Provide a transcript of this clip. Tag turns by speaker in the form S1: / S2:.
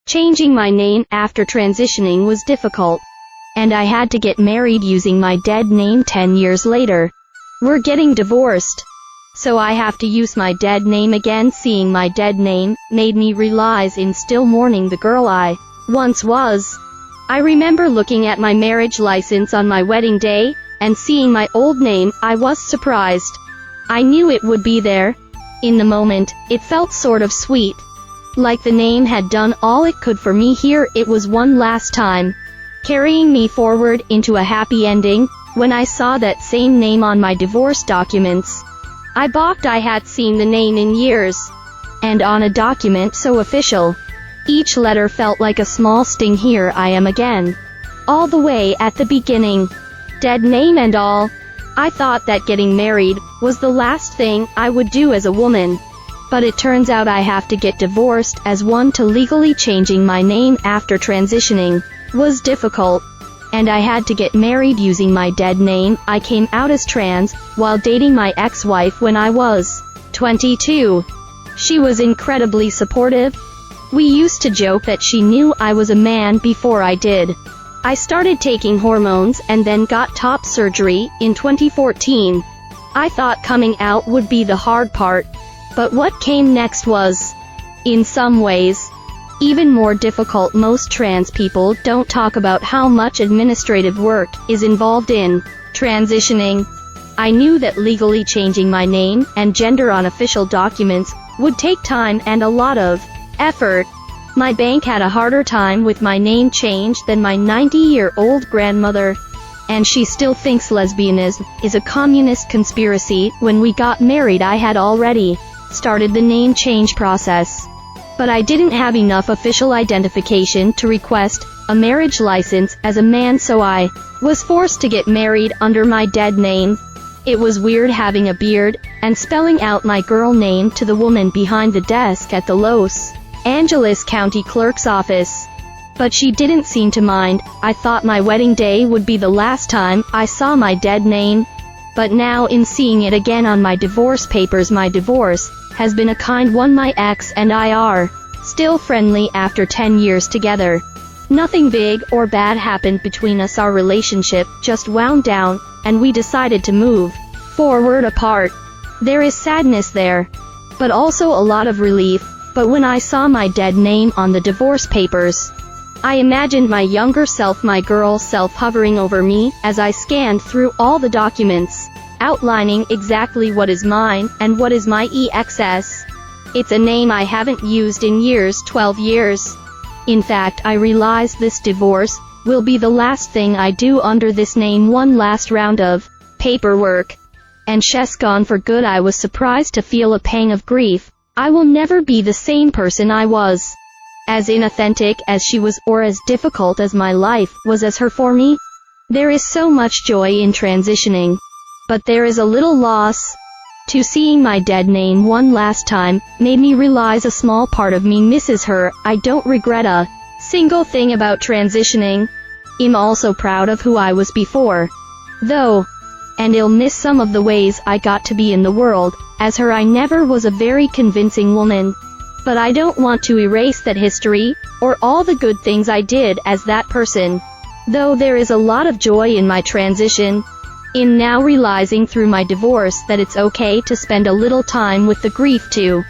S1: Changing my name after transitioning was difficult, and I had to get married using my dead name 10 years later. We're getting divorced, so I have to use my dead name again. Seeing my dead name made me realize I'm still mourning the girl I once was. I remember looking at my marriage license on my wedding day, and seeing my old name. I was surprised. I knew it would be there. In the moment, it felt sort of sweet, like the name had done all it could for me. Here it was one last time, carrying me forward into a happy ending. When I saw that same name on my divorce documents, I balked. I had seen the name in years, and on a document so official. Each letter felt like a small sting. Here I am again, all the way at the beginning, dead name and all. I thought that getting married was the last thing I would do as a woman, but it turns out I have to get divorced as one too. Legally changing my name after transitioning was difficult, and I had to get married using my dead name. I came out as trans while dating my ex-wife when I was 22. She was incredibly supportive. We used to joke that she knew I was a man before I did. I started taking hormones and then got top surgery in 2014. I thought coming out would be the hard part, but what came next was, in some ways, even more difficult. Most trans people don't talk about how much administrative work is involved in transitioning. I knew that legally changing my name and gender on official documents would take time and a lot of effort. My bank had a harder time with my name change than my 90-year-old grandmother, and she still thinks lesbianism is a communist conspiracy. When we got married, I had already started the name change process, but I didn't have enough official identification to request a marriage license as a man, so I was forced to get married under my dead name. It was weird having a beard and spelling out my girl name to the woman behind the desk at the Los Angeles County Clerk's office, but she didn't seem to mind. I thought my wedding day would be the last time I saw my dead name, but now in seeing it again on my divorce papers, my divorce has been a kind one. My ex and I are still friendly after 10 years together. Nothing big or bad happened between us. Our relationship just wound down, and we decided to move forward apart. There is sadness there, but also a lot of relief. But when I saw my dead name on the divorce papers, I imagined my younger self, my girl self, hovering over me as I scanned through all the documents, outlining exactly what is mine and what is my ex. It's a name I haven't used in years, 12 years. In fact, I realize this divorce will be the last thing I do under this name. One last round of paperwork, and she's gone for good. I was surprised to feel a pang of grief. I will never be the same person I was. As inauthentic as she was, or as difficult as my life was as her for me. There is so much joy in transitioning, but there is a little loss. To seeing my dead name one last time made me realize a small part of me misses her. I don't regret a single thing about transitioning. I'm also proud of who I was before, though, and I'll miss some of the ways I got to be in the world. As her, I never was a very convincing woman, but I don't want to erase that history, or all the good things I did as that person. Though there is a lot of joy in my transition, in now realizing through my divorce that it's okay to spend a little time with the grief too.